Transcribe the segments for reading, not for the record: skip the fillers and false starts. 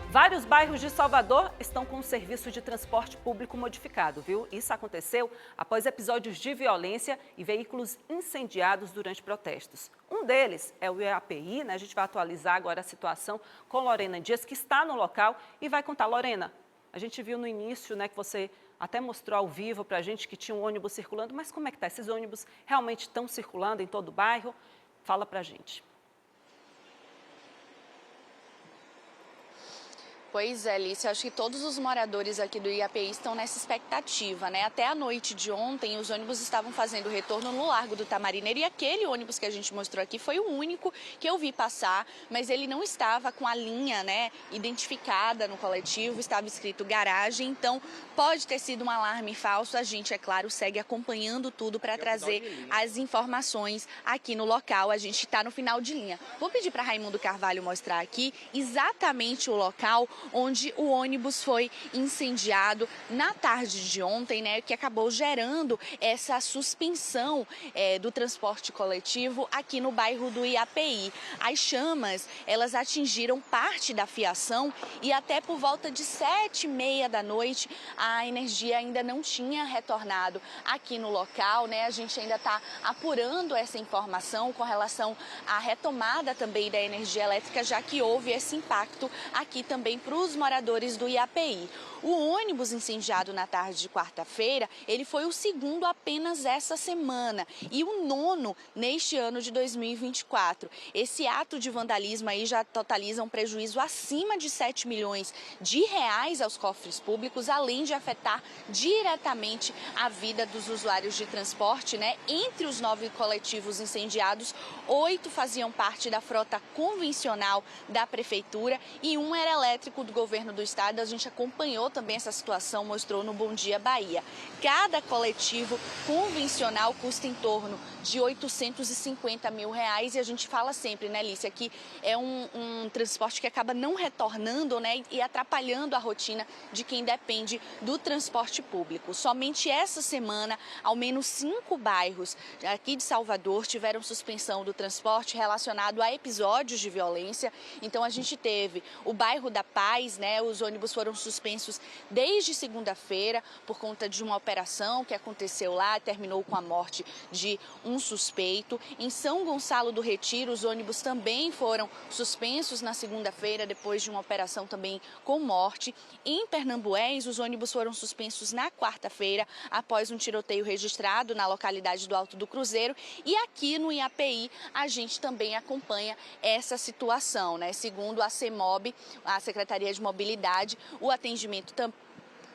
Vários bairros de Salvador estão com o serviço de transporte público modificado, viu? Isso aconteceu após episódios de violência e veículos incendiados durante protestos. Um deles é o IAPI, né? A gente vai atualizar agora a situação com Lorena Dias, que está no local e vai contar. Lorena, a gente viu no início, né, que você até mostrou ao vivo para a gente que tinha um ônibus circulando, mas como é que está? Esses ônibus realmente estão circulando em todo o bairro? Fala para a gente. Pois é, Alice, acho que todos os moradores aqui do IAPI estão nessa expectativa, né? Até a noite de ontem, os ônibus estavam fazendo retorno no Largo do Tamarineiro e aquele ônibus que a gente mostrou aqui foi o único que eu vi passar, mas ele não estava com a linha, né, identificada no coletivo, estava escrito garagem, então pode ter sido um alarme falso. A gente, é claro, segue acompanhando tudo para trazer as informações aqui no local. A gente está no final de linha. Vou pedir para Raimundo Carvalho mostrar aqui exatamente o local onde o ônibus foi incendiado na tarde de ontem, né, que acabou gerando essa suspensão do transporte coletivo aqui no bairro do IAPI. As chamas, elas atingiram parte da fiação e até por volta de 7h30 da noite a energia ainda não tinha retornado aqui no local, né? A gente ainda está apurando essa informação com relação à retomada também da energia elétrica, já que houve esse impacto aqui também para os moradores do IAPI. O ônibus incendiado na tarde de quarta-feira, ele foi o segundo apenas essa semana e o nono neste ano de 2024. Esse ato de vandalismo aí já totaliza um prejuízo acima de 7 milhões de reais aos cofres públicos, além de afetar diretamente a vida dos usuários de transporte, né? Entre os 9 coletivos incendiados, 8 faziam parte da frota convencional da prefeitura e um era elétrico do governo do estado. A gente acompanhou também essa situação, mostrou no Bom Dia Bahia. Cada coletivo convencional custa em torno de 850 mil reais e a gente fala sempre, né, Alice, que é um transporte que acaba não retornando, né, e atrapalhando a rotina de quem depende do transporte público. Somente essa semana, ao menos 5 bairros aqui de Salvador tiveram suspensão do transporte relacionado a episódios de violência. Então a gente teve o bairro da Paz, né, os ônibus foram suspensos desde segunda-feira por conta de uma operação que aconteceu lá, terminou com a morte de um suspeito. Em São Gonçalo do Retiro, os ônibus também foram suspensos na segunda-feira, depois de uma operação também com morte. Em Pernambués, os ônibus foram suspensos na quarta-feira, após um tiroteio registrado na localidade do Alto do Cruzeiro. E aqui no IAPI, a gente também acompanha essa situação, né? Segundo a CEMOB, a Secretaria de Mobilidade, o atendimento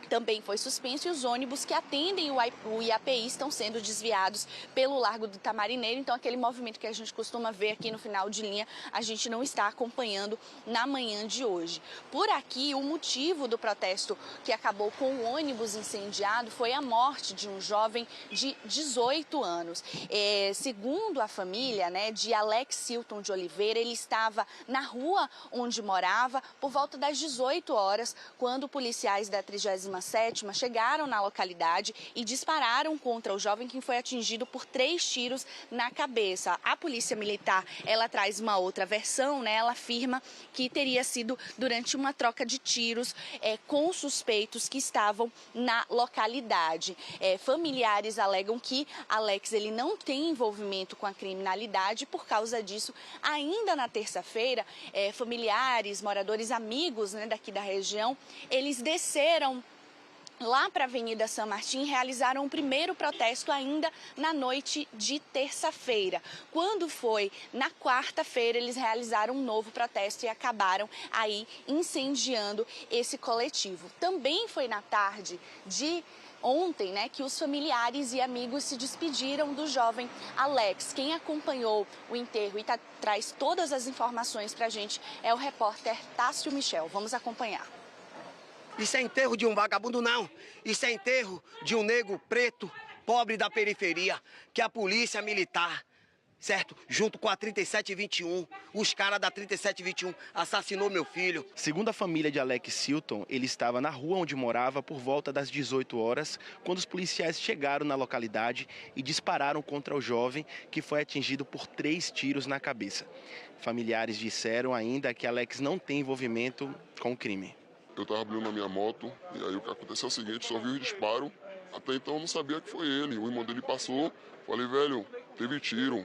também foi suspenso e os ônibus que atendem o IAPI estão sendo desviados pelo Largo do Tamarineiro. Então, aquele movimento que a gente costuma ver aqui no final de linha, a gente não está acompanhando na manhã de hoje. Por aqui, o motivo do protesto que acabou com o ônibus incendiado foi a morte de um jovem de 18 anos. Segundo a família, né, de Alex Silton de Oliveira, ele estava na rua onde morava por volta das 18 horas, quando policiais da 37ª chegaram na localidade e dispararam contra o jovem, que foi atingido por 3 tiros na cabeça. A polícia militar, ela traz uma outra versão, né? Ela afirma que teria sido durante uma troca de tiros com suspeitos que estavam na localidade. Familiares alegam que Alex, ele não tem envolvimento com a criminalidade. Por causa disso, ainda na terça-feira, familiares, moradores, amigos, né, daqui da região, eles desceram lá para a Avenida San Martín, realizaram o primeiro protesto ainda na noite de terça-feira. Quando foi na quarta-feira, eles realizaram um novo protesto e acabaram aí incendiando esse coletivo. Também foi na tarde de ontem, né, que os familiares e amigos se despediram do jovem Alex. Quem acompanhou o enterro e traz todas as informações para a gente é o repórter Tássio Michel. Vamos acompanhar. Isso é enterro de um vagabundo, não. Isso é enterro de um negro preto, pobre da periferia, que a polícia militar certo? Junto com a 3721, os caras da 3721 assassinou meu filho. Segundo a família de Alex Silton, ele estava na rua onde morava por volta das 18 horas, quando os policiais chegaram na localidade e dispararam contra o jovem, que foi atingido por 3 tiros na cabeça. Familiares disseram ainda que Alex não tem envolvimento com o crime. Eu estava abrindo a minha moto e aí o que aconteceu é o seguinte, só vi o disparo, até então eu não sabia que foi ele. O irmão dele passou, falei, velho, teve tiro,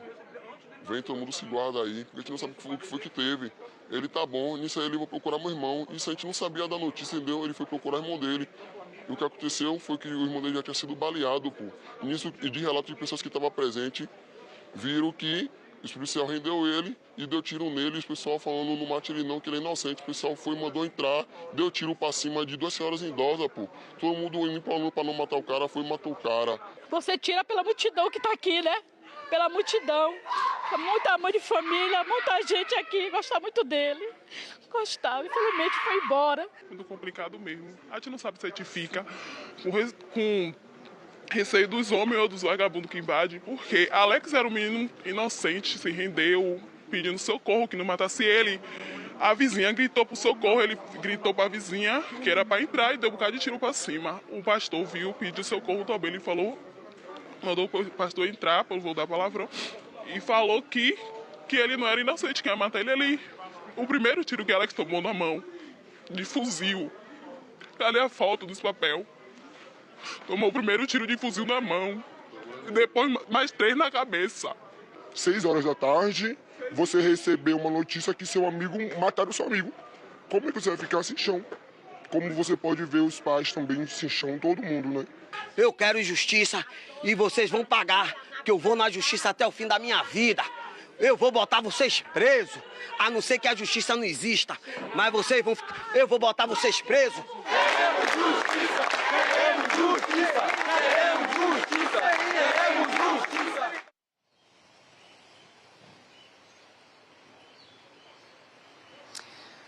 vem todo mundo se guarda aí, porque a gente não sabe o que foi que teve. Ele tá bom, nisso aí ele vai procurar meu irmão, isso a gente não sabia da notícia, entendeu? Ele foi procurar o irmão dele. E o que aconteceu foi que o irmão dele já tinha sido baleado, pô. E nisso, e de relato de pessoas que estavam presentes, viram que o policial rendeu ele e deu tiro nele, e o pessoal falando não mate ele não, que ele é inocente. O pessoal foi, mandou entrar, deu tiro pra cima de 2 senhoras idosas, pô. Todo mundo indo pra não matar o cara, foi e matou o cara. Você tira pela multidão que tá aqui, né? Pela multidão. Muita mãe de família, muita gente aqui, gostava muito dele. Gostava, infelizmente foi embora. Muito complicado mesmo. A gente não sabe se a gente fica com receio dos homens ou dos vagabundos que invadem, porque Alex era um menino inocente, se rendeu, pedindo socorro, que não matasse ele. A vizinha gritou pro socorro, ele gritou pra vizinha que era pra entrar e deu um bocado de tiro pra cima. O pastor viu, pediu socorro também, ele falou, mandou o pastor entrar, para vou dar palavrão, e falou que ele não era inocente, que ia matar ele ali. O primeiro tiro que Alex tomou na mão, de fuzil, cadê a foto dos papel? Tomou o primeiro tiro de fuzil na mão, e depois mais 3 na cabeça. 6 horas da tarde, você recebeu uma notícia que seu amigo mataram seu amigo. Como é que você vai ficar sem chão? Como você pode ver os pais também sem chão, todo mundo, né? Eu quero justiça e vocês vão pagar, que eu vou na justiça até o fim da minha vida. Eu vou botar vocês presos, a não ser que a justiça não exista, mas eu vou botar vocês presos. Queremos justiça! Queremos justiça! Queremos justiça! Queremos justiça!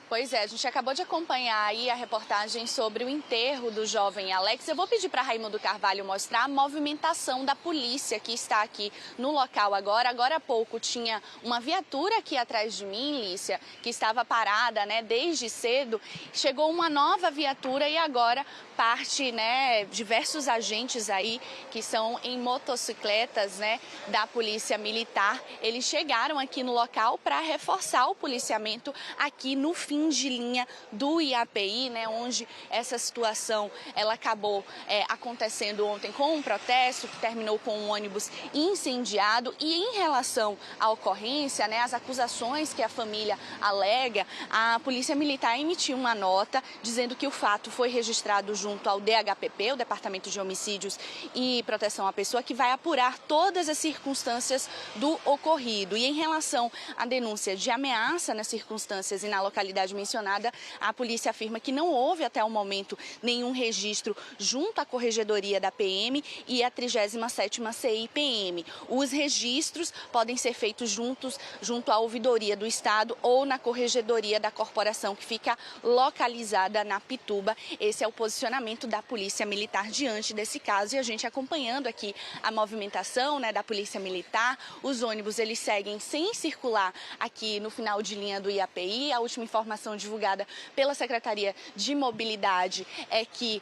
Pois é, a gente acabou de acompanhar aí a reportagem sobre o enterro do jovem Alex. Eu vou pedir para Raimundo Carvalho mostrar a movimentação da polícia que está aqui no local agora. Agora há pouco tinha uma viatura aqui atrás de mim, Lícia, que estava parada, né, desde cedo. Chegou uma nova viatura e agora parte, né, diversos agentes aí que são em motocicletas, né, da Polícia Militar. Eles chegaram aqui no local para reforçar o policiamento aqui no fim de linha do IAPI, né, onde essa situação ela acabou acontecendo ontem com um protesto que terminou com um ônibus incendiado. E em relação à ocorrência, né, as acusações que a família alega, a Polícia Militar emitiu uma nota dizendo que o fato foi registrado junto ao DHPP, o Departamento de Homicídios e Proteção à Pessoa, que vai apurar todas as circunstâncias do ocorrido. E em relação à denúncia de ameaça nas circunstâncias e na localidade mencionada, a polícia afirma que não houve até o momento nenhum registro junto à Corregedoria da PM e à 37ª CI-PM. Os registros podem ser feitos junto à Ouvidoria do Estado ou na Corregedoria da Corporação, que fica localizada na Pituba. Esse é o posicionamento da Polícia Militar diante desse caso, e a gente acompanhando aqui a movimentação, né, da Polícia Militar. Os ônibus eles seguem sem circular aqui no final de linha do IAPI. A última informação divulgada pela Secretaria de Mobilidade é que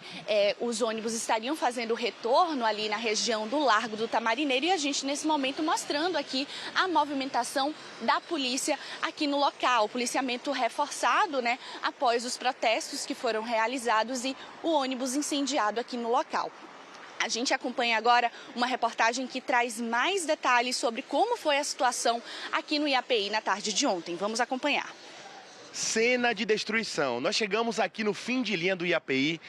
os ônibus estariam fazendo o retorno ali na região do Largo do Tamarineiro, e a gente nesse momento mostrando aqui a movimentação da polícia aqui no local. O policiamento reforçado, né, após os protestos que foram realizados e o ônibus incendiado aqui no local. A gente acompanha agora uma reportagem que traz mais detalhes sobre como foi a situação aqui no IAPI na tarde de ontem. Vamos acompanhar. Cena de destruição. Nós chegamos aqui no fim de linha do IAPI.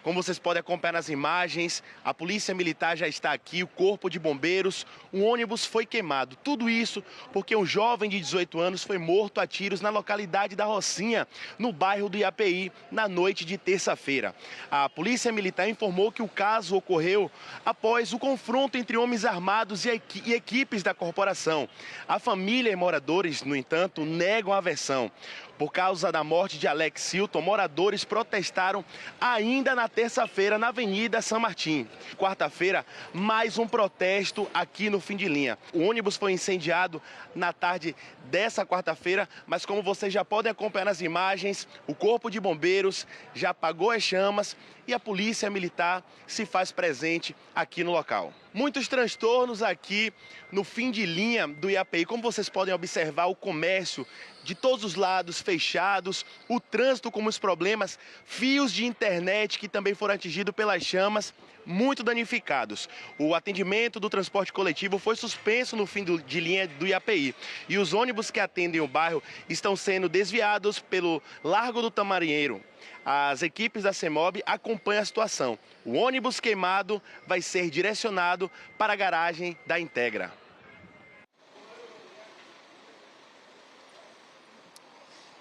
Como vocês podem acompanhar nas imagens, a Polícia Militar já está aqui, o Corpo de Bombeiros, um ônibus foi queimado. Tudo isso porque um jovem de 18 anos foi morto a tiros na localidade da Rocinha, no bairro do IAPI, na noite de terça-feira. A Polícia Militar informou que o caso ocorreu após o confronto entre homens armados e equipes da corporação. A família e moradores, no entanto, negam a versão. Por causa da morte de Alex Silton, moradores protestaram ainda na terça-feira na Avenida São Martim. Quarta-feira, mais um protesto aqui no Fim de Linha. O ônibus foi incendiado na tarde dessa quarta-feira, mas como vocês já podem acompanhar nas imagens, o Corpo de Bombeiros já apagou as chamas e a Polícia Militar se faz presente aqui no local. Muitos transtornos aqui no Fim de Linha do IAPI. Como vocês podem observar, o comércio de todos os lados fechados, o trânsito com muitos problemas, fios de internet que também foram atingidos pelas chamas, muito danificados. O atendimento do transporte coletivo foi suspenso no fim de linha do IAPI. E os ônibus que atendem o bairro estão sendo desviados pelo Largo do Tamarineiro. As equipes da CEMOB acompanham a situação. O ônibus queimado vai ser direcionado para a garagem da Integra.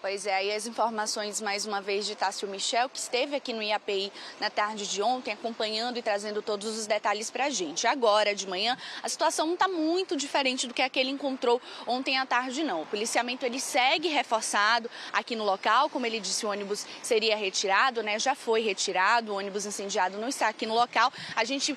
Pois é, aí as informações mais uma vez de Tássio Michel, que esteve aqui no IAPI na tarde de ontem, acompanhando e trazendo todos os detalhes para a gente. Agora, de manhã, a situação não está muito diferente do que a que ele encontrou ontem à tarde, não. O policiamento ele segue reforçado aqui no local, como ele disse, o ônibus seria retirado, né? Já foi retirado, o ônibus incendiado não está aqui no local. A gente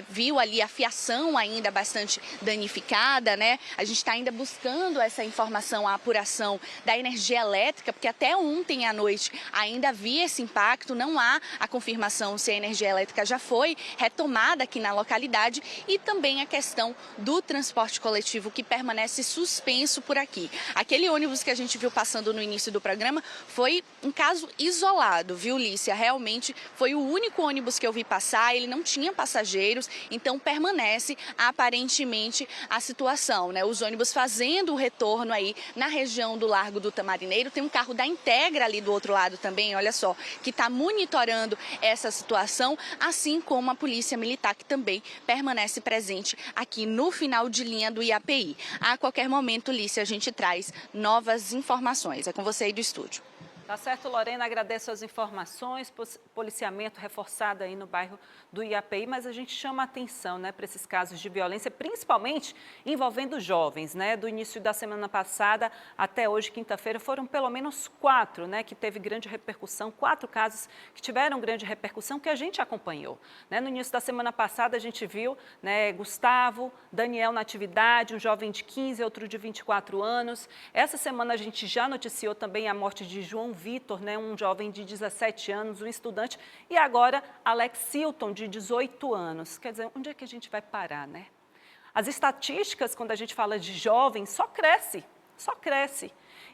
viu ali a fiação ainda bastante danificada, né? A gente está ainda buscando essa informação, a apuração da energia elétrica, porque até ontem à noite ainda havia esse impacto, não há a confirmação se a energia elétrica já foi retomada aqui na localidade e também a questão do transporte coletivo que permanece suspenso por aqui. Aquele ônibus que a gente viu passando no início do programa foi um caso isolado, viu, Lícia? Realmente foi o único ônibus que eu vi passar, ele não tinha passageiros, então permanece aparentemente a situação, né? Os ônibus fazendo o retorno aí na região do Largo do Tamarineiro. Tem um carro da Integra ali do outro lado também, olha só, que está monitorando essa situação, assim como a Polícia Militar, que também permanece presente aqui no final de linha do IAPI. A qualquer momento, Lícia, a gente traz novas informações. É com você aí do estúdio. Tá certo, Lorena, agradeço as informações, policiamento reforçado aí no bairro do IAPI, mas a gente chama a atenção, né, para esses casos de violência, principalmente envolvendo jovens, né? Do início da semana passada até hoje, quinta-feira, foram pelo menos 4, né, que teve grande repercussão, 4 casos que tiveram grande repercussão que a gente acompanhou, né? No início da semana passada a gente viu, né, Gustavo, Daniel na atividade, um jovem de 15, outro de 24 anos. Essa semana a gente já noticiou também a morte de João Vitor, né, um jovem de 17 anos, um estudante, e agora Alex Silton, de 18 anos. Quer dizer, onde é que a gente vai parar, né? As estatísticas, quando a gente fala de jovens, só cresce.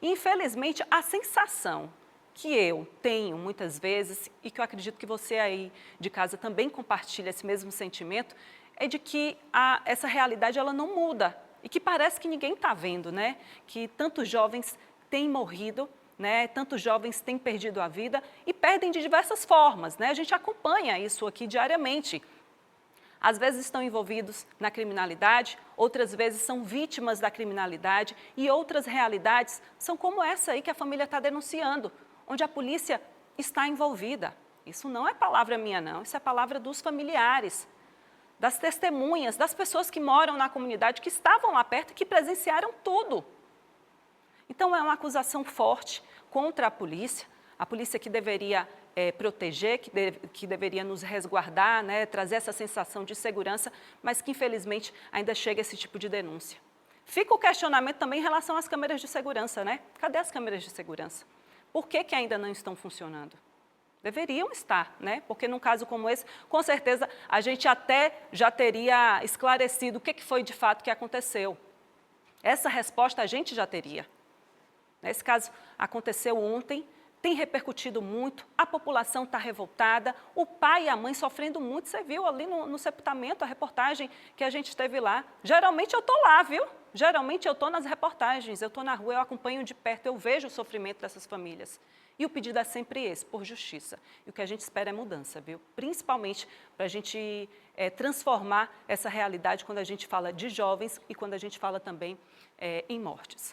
E, infelizmente, a sensação que eu tenho muitas vezes, e que eu acredito que você aí de casa também compartilha esse mesmo sentimento, é de que essa realidade ela não muda e que parece que ninguém está vendo, né? Que tantos jovens têm morrido, né? Tantos jovens têm perdido a vida e perdem de diversas formas, né? A gente acompanha isso aqui diariamente. Às vezes estão envolvidos na criminalidade, outras vezes são vítimas da criminalidade e outras realidades são como essa aí que a família está denunciando, onde a polícia está envolvida. Isso não é palavra minha, não, isso é palavra dos familiares, das testemunhas, das pessoas que moram na comunidade, que estavam lá perto e que presenciaram tudo. Então, é uma acusação forte contra a polícia que deveria proteger, que deveria nos resguardar, né, trazer essa sensação de segurança, mas que, infelizmente, ainda chega esse tipo de denúncia. Fica o questionamento também em relação às câmeras de segurança, né? Cadê as câmeras de segurança? Por que ainda não estão funcionando? Deveriam estar, né? Porque num caso como esse, com certeza, a gente até já teria esclarecido o que foi de fato que aconteceu. Essa resposta a gente já teria. Esse caso aconteceu ontem, tem repercutido muito, a população está revoltada, o pai e a mãe sofrendo muito. Você viu ali no sepultamento a reportagem que a gente teve lá. Geralmente eu estou lá, viu? Geralmente eu estou nas reportagens, eu estou na rua, eu acompanho de perto, eu vejo o sofrimento dessas famílias. E o pedido é sempre esse, por justiça. E o que a gente espera é mudança, viu? Principalmente para a gente transformar essa realidade quando a gente fala de jovens e quando a gente fala também em mortes.